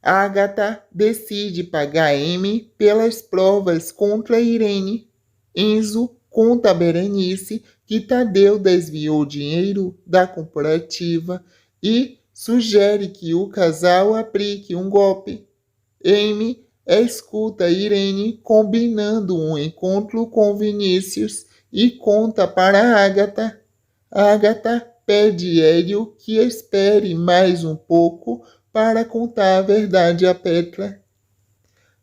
Agatha decide pagar M pelas provas contra Irene. Enzo conta a Berenice que Tadeu desviou dinheiro da corporativa e sugere que o casal aplique um golpe. Amy escuta Irene combinando um encontro com Vinícius e conta para Agatha. Agatha pede Hélio que espere mais um pouco para contar a verdade a Petra.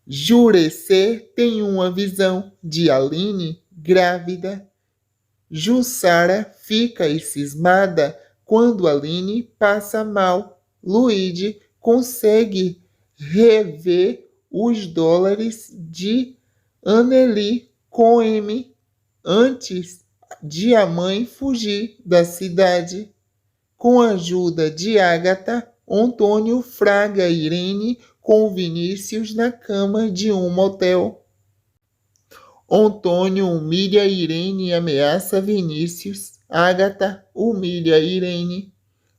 Jurecê tem uma visão de Aline grávida. Jussara fica cismada quando Aline passa mal. Luíde consegue rever os dólares de Anneli com M antes de a mãe fugir da cidade. Com a ajuda de Agatha, Antônio fraga Irene com Vinícius na cama de um motel. Antônio humilha Irene e ameaça Vinícius. Agatha humilha Irene.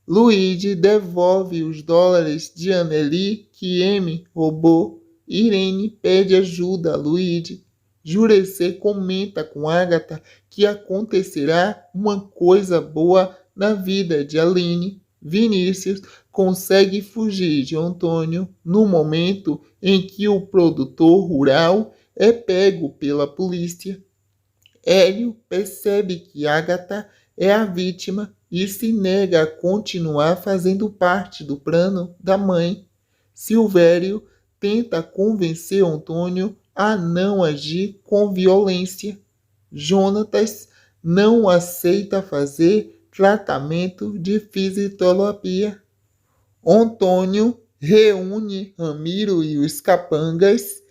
Luíde devolve os dólares de Anneli que M roubou. Irene pede ajuda a Luíde. Jurecê comenta com Agatha que acontecerá uma coisa boa na vida de Aline. Vinícius consegue fugir de Antônio no momento em que o produtor rural é pego pela polícia. Hélio percebe que Agatha é a vítima e se nega a continuar fazendo parte do plano da mãe. Silvério tenta convencer Antônio a não agir com violência. Jonatas não aceita fazer tratamento de fisioterapia. Antônio reúne Ramiro e os capangas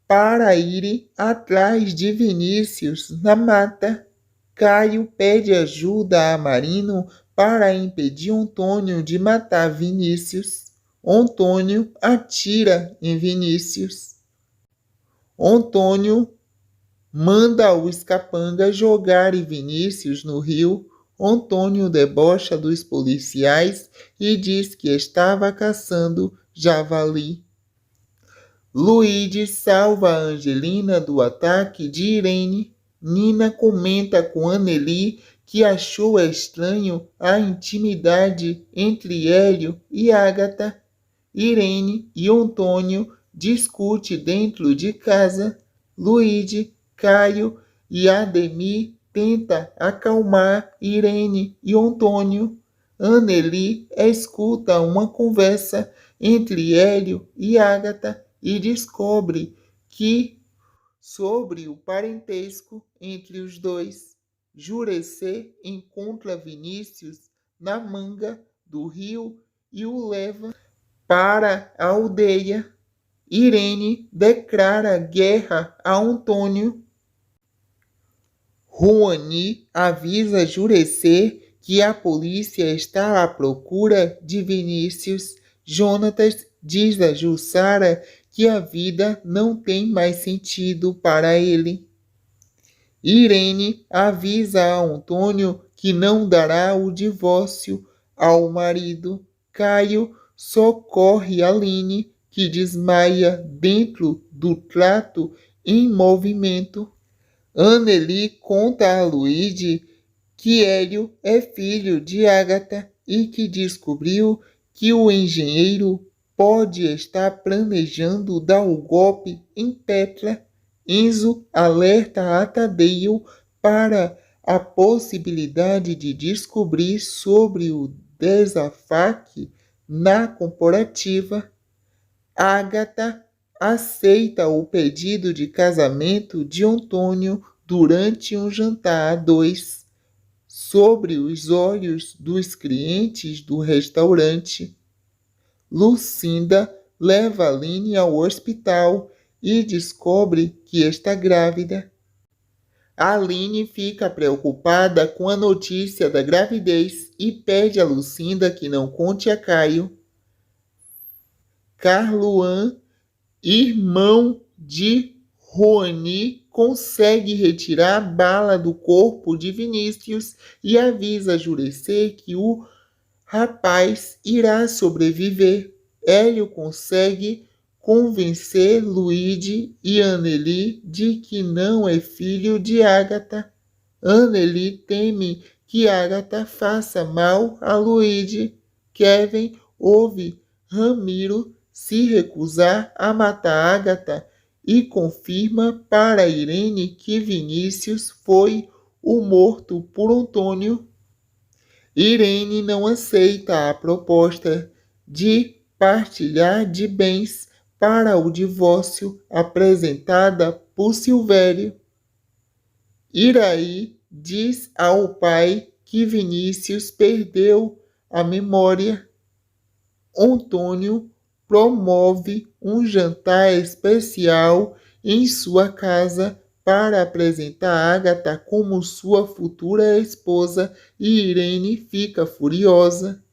para irem atrás de Vinícius na mata. Caio pede ajuda a Marino para impedir Antônio de matar Vinícius. Antônio atira em Vinícius. Antônio manda os capangas jogarem Vinícius no rio. Antônio debocha dos policiais e diz que estava caçando javali. Luíde salva a Angelina do ataque de Irene. Nina comenta com Anneli que achou estranho a intimidade entre Hélio e Agatha. Irene e Antônio discutem dentro de casa. Luíde, Caio e Ademir tenta acalmar Irene e Antônio. Anneli escuta uma conversa entre Hélio e Agatha e descobre que sobre o parentesco entre os dois. Jurecê encontra Vinícius na manga do rio e o leva para a aldeia. Irene declara guerra a Antônio. Juani avisa Jurecê que a polícia está à procura de Vinícius. Jonatas diz a Jussara que a vida não tem mais sentido para ele. Irene avisa a Antônio que não dará o divórcio ao marido. Caio socorre Aline, que desmaia dentro do trato em movimento. Anneli conta a Luíde que Hélio é filho de Agatha e que descobriu que o engenheiro pode estar planejando dar o golpe em Petra. Enzo alerta a Tadeu para a possibilidade de descobrir sobre o desafaque na corporativa. Agatha aceita o pedido de casamento de Antônio durante um jantar a dois, sobre os olhos dos clientes do restaurante. Lucinda leva Aline ao hospital e descobre que está grávida. Aline fica preocupada com a notícia da gravidez e pede a Lucinda que não conte a Caio. Carluan, irmão de Juani, consegue retirar a bala do corpo de Vinícius e avisa Jurecê que o rapaz irá sobreviver. Hélio consegue convencer Luigi e Anneli de que não é filho de Agatha. Anneli teme que Agatha faça mal a Luigi. Kevin ouve Ramiro se recusar a matar Agatha e confirma para Irene que Vinícius foi o morto por Antônio. Irene não aceita a proposta de partilhar de bens para o divórcio apresentada por Silvério. Iraí diz ao pai que Vinícius perdeu a memória. Antônio promove um jantar especial em sua casa para apresentar Agatha como sua futura esposa e Irene fica furiosa.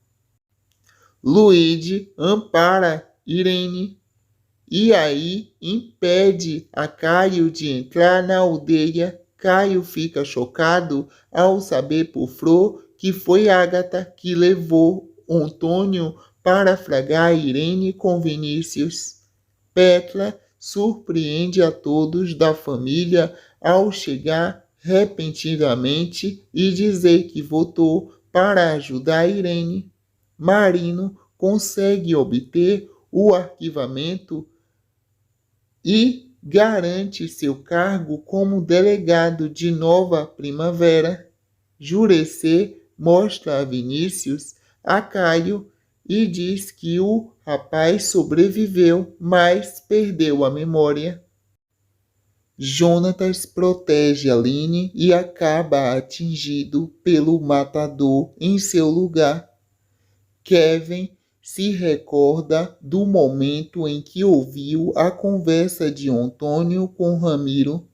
Luigi ampara Irene e aí impede a Caio de entrar na aldeia. Caio fica chocado ao saber por Flor que foi Agatha que levou Antônio para fragar Irene com Vinícius. Petra surpreende a todos da família ao chegar repentinamente e dizer que votou para ajudar Irene. Marino consegue obter o arquivamento e garante seu cargo como delegado de Nova Primavera. Jurecê mostra a Vinícius a Caio e diz que o rapaz sobreviveu, mas perdeu a memória. Jonatas protege Aline e acaba atingido pelo matador em seu lugar. Kevin se recorda do momento em que ouviu a conversa de Antônio com Ramiro.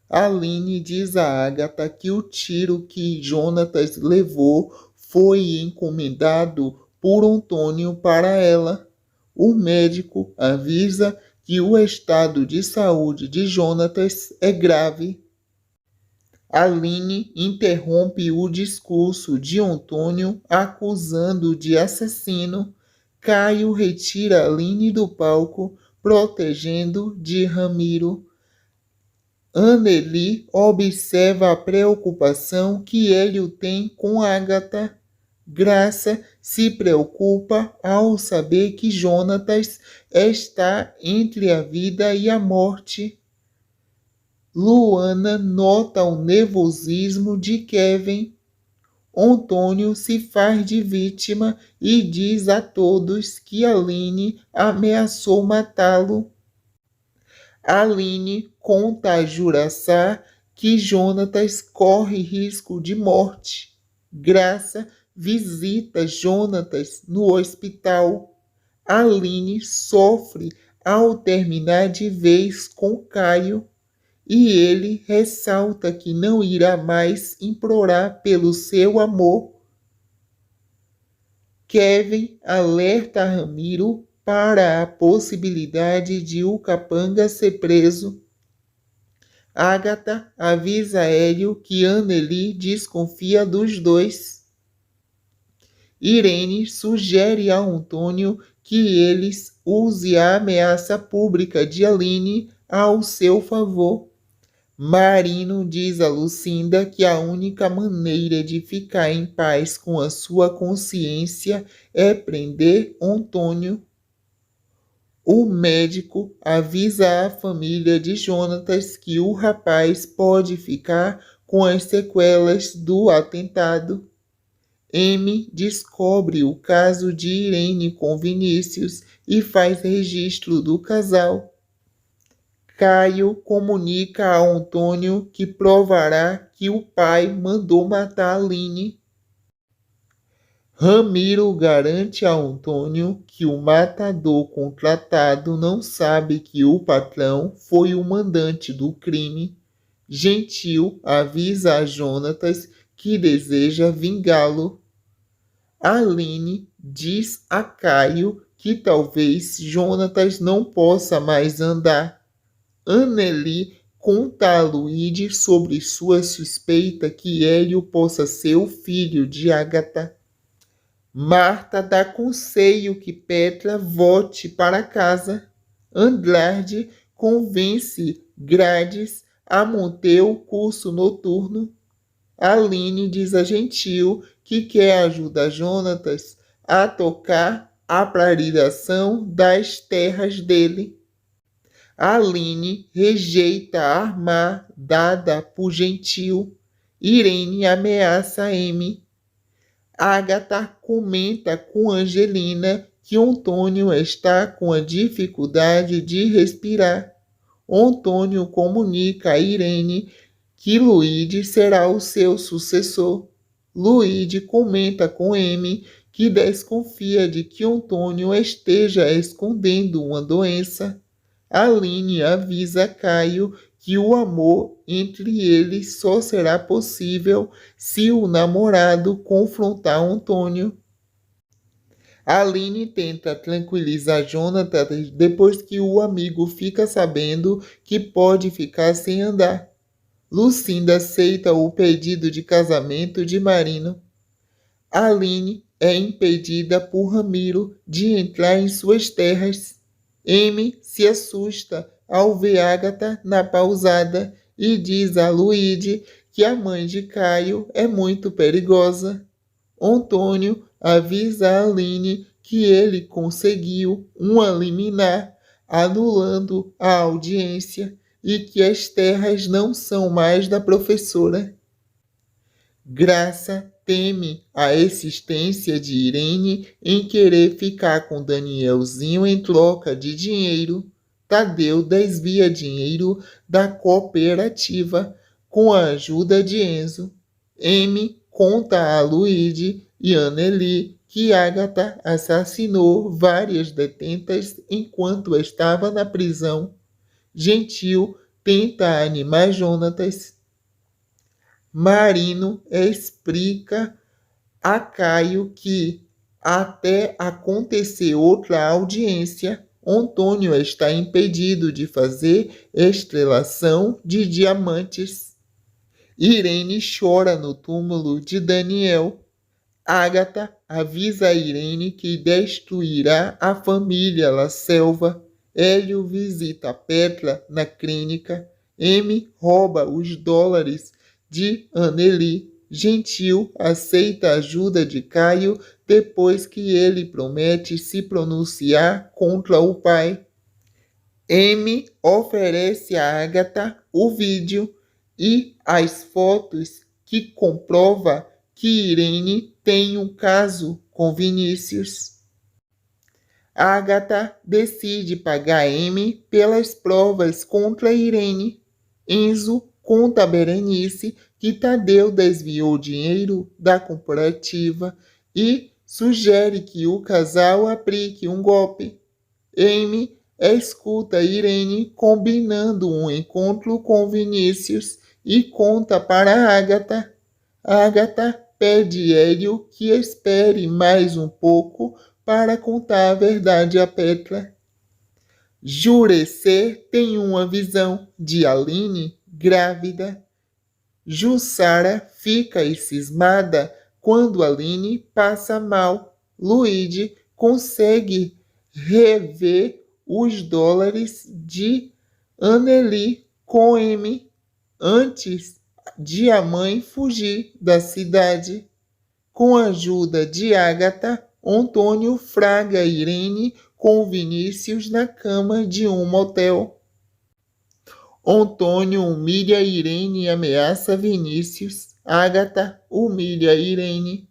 Aline diz a Agatha que o tiro que Jonatas levou foi encomendado por Antônio para ela. O médico avisa que o estado de saúde de Jonatas é grave. Aline interrompe o discurso de Antônio acusando de assassino. Caio retira Aline do palco, protegendo de Ramiro. Anneli observa a preocupação que Hélio tem com Agatha. Graça se preocupa ao saber que Jonatas está entre a vida e a morte. Luana nota o nervosismo de Kevin. Antônio se faz de vítima e diz a todos que Aline ameaçou matá-lo. Aline conta a Juraçá que Jonatas corre risco de morte. Graça visita Jonatas no hospital. Aline sofre ao terminar de vez com Caio e ele ressalta que não irá mais implorar pelo seu amor. Kevin alerta Ramiro para a possibilidade de o capanga ser preso. Agatha avisa Hélio que Anneli desconfia dos dois. Irene sugere a Antônio que eles use a ameaça pública de Aline ao seu favor. Marino diz a Lucinda que a única maneira de ficar em paz com a sua consciência é prender Antônio. O médico avisa a família de Jonatas que o rapaz pode ficar com as sequelas do atentado. M descobre o caso de Irene com Vinícius e faz registro do casal. Caio comunica a Antônio que provará que o pai mandou matar Aline. Ramiro garante a Antônio que o matador contratado não sabe que o patrão foi o mandante do crime. Gentil avisa a Jonatas que deseja vingá-lo. Aline diz a Caio que talvez Jonatas não possa mais andar. Anneli conta a Luigi sobre sua suspeita que Hélio possa ser o filho de Agatha. Marta dá conselho que Petra volte para casa. Andrade convence Grades a manter o curso noturno. Aline diz a Gentil que quer ajudar Jonatas a tocar a praridação das terras dele. Aline rejeita a arma dada por Gentil. Irene ameaça Amy. Agatha comenta com Angelina que Antônio está com a dificuldade de respirar. Antônio comunica a Irene que Luíde será o seu sucessor. Luíde comenta com Amy que desconfia de que Antônio esteja escondendo uma doença. Aline avisa Caio que o amor entre eles só será possível se o namorado confrontar Antônio. Aline tenta tranquilizar Jonathan depois que o amigo fica sabendo que pode ficar sem andar. Lucinda aceita o pedido de casamento de Marino. Aline é impedida por Ramiro de entrar em suas terras. Amy se assusta ao ver Agatha na pousada e diz a Luíde que a mãe de Caio é muito perigosa. Antônio avisa a Aline que ele conseguiu uma liminar anulando a audiência e que as terras não são mais da professora. Graça teme a existência de Irene em querer ficar com Danielzinho em troca de dinheiro. Tadeu desvia dinheiro da cooperativa com a ajuda de Enzo. Amy conta a Luíde e Anneli que Agatha assassinou várias detentas enquanto estava na prisão. Gentil tenta animar Jonatas. Marino explica a Caio que, até acontecer outra audiência, Antônio está impedido de fazer estrelação de diamantes. Irene chora no túmulo de Daniel. Agatha avisa a Irene que destruirá a família La Selva. Hélio visita Petra na clínica. Amy rouba os dólares de Anneli. Gentil aceita a ajuda de Caio depois que ele promete se pronunciar contra o pai. Amy oferece a Agatha o vídeo e as fotos que comprova que Irene tem um caso com Vinícius. Agatha decide pagar Amy pelas provas contra Irene. Enzo conta a Berenice que Tadeu desviou dinheiro da cooperativa e sugere que o casal aplique um golpe. Amy escuta Irene combinando um encontro com Vinícius e conta para Agatha. Agatha pede Hélio que espere mais um pouco para contar a verdade a Petra. Jurecê tem uma visão de Aline grávida. Jussara fica cismada quando Aline passa mal. Luíde consegue rever os dólares de Anneli com Amy antes de a mãe fugir da cidade. Com a ajuda de Agatha, Antônio fraga Irene com Vinícius na cama de um motel. Antônio humilha Irene e ameaça Vinícius. Agatha humilha Irene.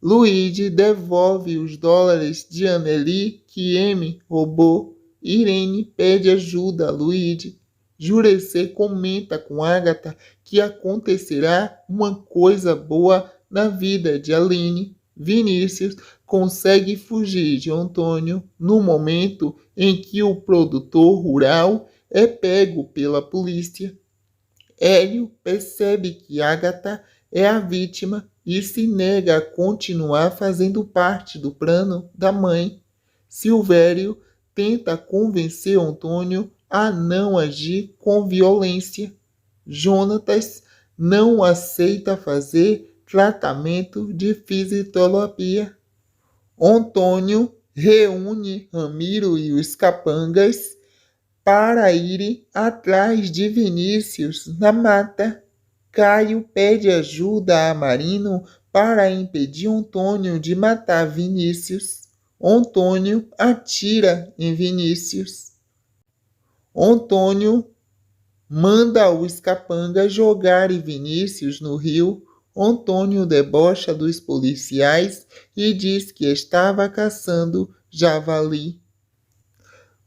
Luíde devolve os dólares de Anneli que Amy roubou. Irene pede ajuda a Luíde. Jurecê comenta com Agatha que acontecerá uma coisa boa na vida de Aline. Vinícius consegue fugir de Antônio no momento em que o produtor rural é pego pela polícia. Hélio percebe que Agatha é a vítima e se nega a continuar fazendo parte do plano da mãe. Silvério tenta convencer Antônio a não agir com violência. Jonatas não aceita fazer tratamento de fisioterapia. Antônio reúne Ramiro e os capangas para irem atrás de Vinícius na mata. Caio pede ajuda a Marino para impedir Antônio de matar Vinícius. Antônio atira em Vinícius. Antônio manda os capangas jogarem Vinícius no rio. Antônio debocha dos policiais e diz que estava caçando javali.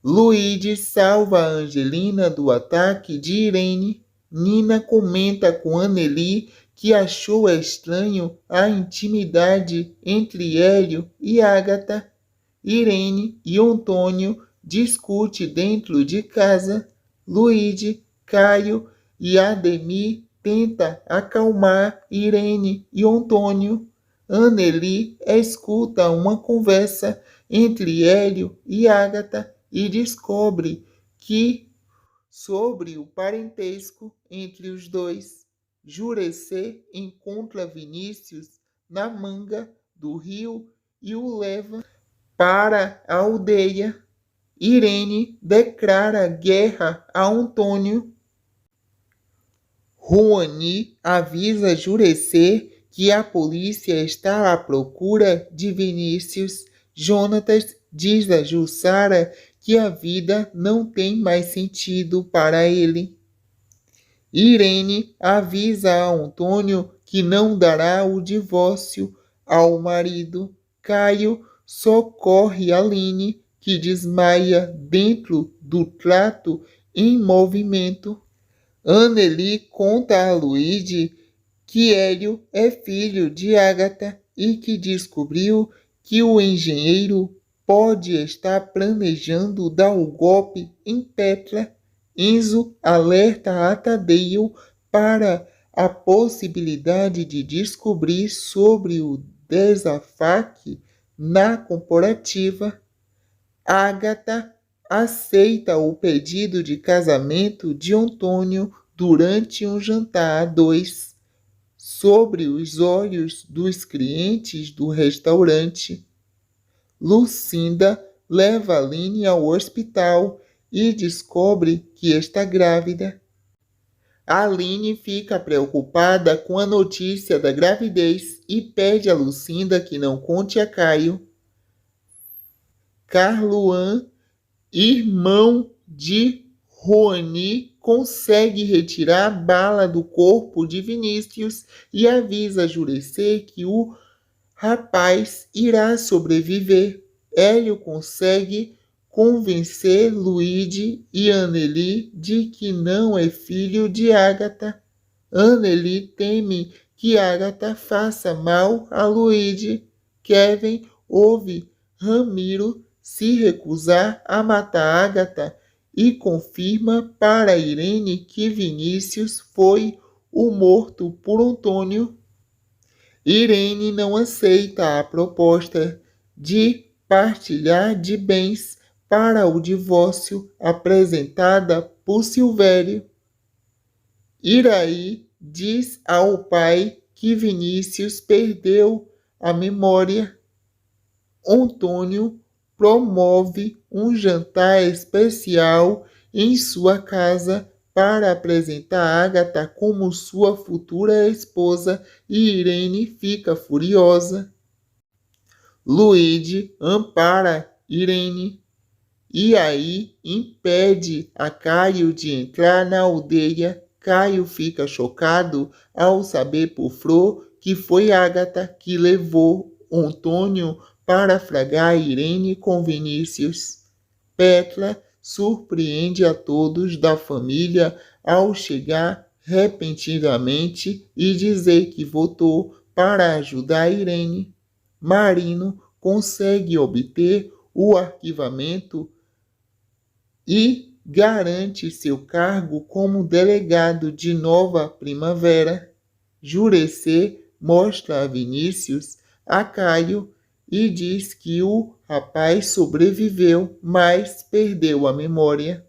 Luigi salva a Angelina do ataque de Irene. Nina comenta com Anneli que achou estranho a intimidade entre Hélio e Agatha. Irene e Antônio discutem dentro de casa. Luigi, Caio e Ademir tenta acalmar Irene e Antônio. Anneli escuta uma conversa entre Hélio e Agatha e descobre que sobre o parentesco entre os dois. Jureci encontra Vinícius na manga do rio e o leva para a aldeia. Irene declara guerra a Antônio. Juani avisa Jureci que a polícia está à procura de Vinícius. Jonatas diz a Jussara que a vida não tem mais sentido para ele. Irene avisa a Antônio que não dará o divórcio ao marido. Caio socorre Aline, que desmaia dentro do trato em movimento. Anneli conta a Luigi que Hélio é filho de Agatha e que descobriu que o engenheiro pode estar planejando dar o golpe em Petra. Enzo alerta a Tadeu para a possibilidade de descobrir sobre o desafaque na corporativa. Agatha aceita o pedido de casamento de Antônio durante um jantar a dois, sobre os olhos dos clientes do restaurante. Lucinda leva Aline ao hospital e descobre que está grávida. Aline fica preocupada com a notícia da gravidez e pede a Lucinda que não conte a Caio. Carluan, irmão de Juani, consegue retirar a bala do corpo de Vinícius e avisa Jureci que o rapaz irá sobreviver. Hélio consegue convencer Luigi e Anneli de que não é filho de Agatha. Anneli teme que Agatha faça mal a Luigi. Kevin ouve Ramiro se recusar a matar Agatha e confirma para Irene que Vinícius foi o morto por Antônio. Irene não aceita a proposta de partilhar de bens para o divórcio apresentada por Silvério. Iraí diz ao pai que Vinícius perdeu a memória. Antônio promove um jantar especial em sua casa para apresentar Agatha como sua futura esposa e Irene fica furiosa. Luigi ampara Irene e aí impede a Caio de entrar na aldeia. Caio fica chocado ao saber por Flor que foi Agatha que levou Antônio para fragar Irene com Vinícius. Petra surpreende a todos da família ao chegar repentinamente e dizer que votou para ajudar Irene. Marino consegue obter o arquivamento e garante seu cargo como delegado de Nova Primavera. Jureci mostra a Vinícius a Caio e diz que o rapaz sobreviveu, mas perdeu a memória.